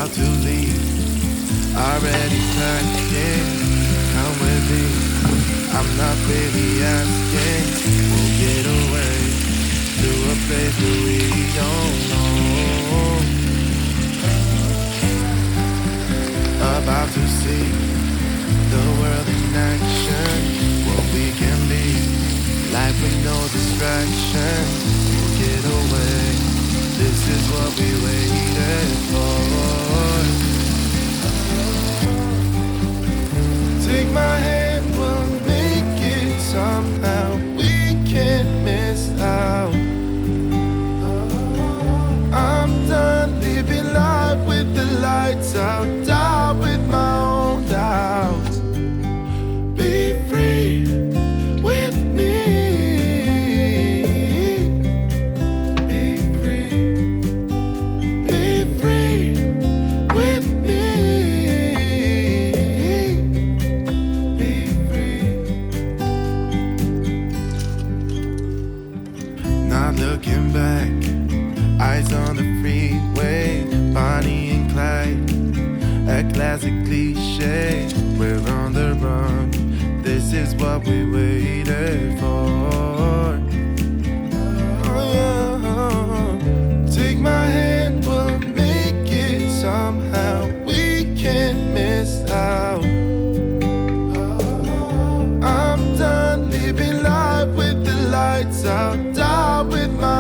about to leave, already packing. Come with me, I'm not really asking. We'll get away to a place where we don't know. About to see the world in action, what we can be, life with no distractions. We'll get away, this is what we waited for. Take my hand, we'll make it somehow. We can't miss out. I'm done living life with the lights out. Die with my own doubts. Be free with me. Be free. Be free with me. Be free. Not looking back, eyes on the freeway, Bonnie and Clyde, a classic cliche. We're on the run, this is what we waited for. Oh, yeah. Take my hand, we'll make it somehow. We can't miss out. I'm done living life with the lights out. Die with my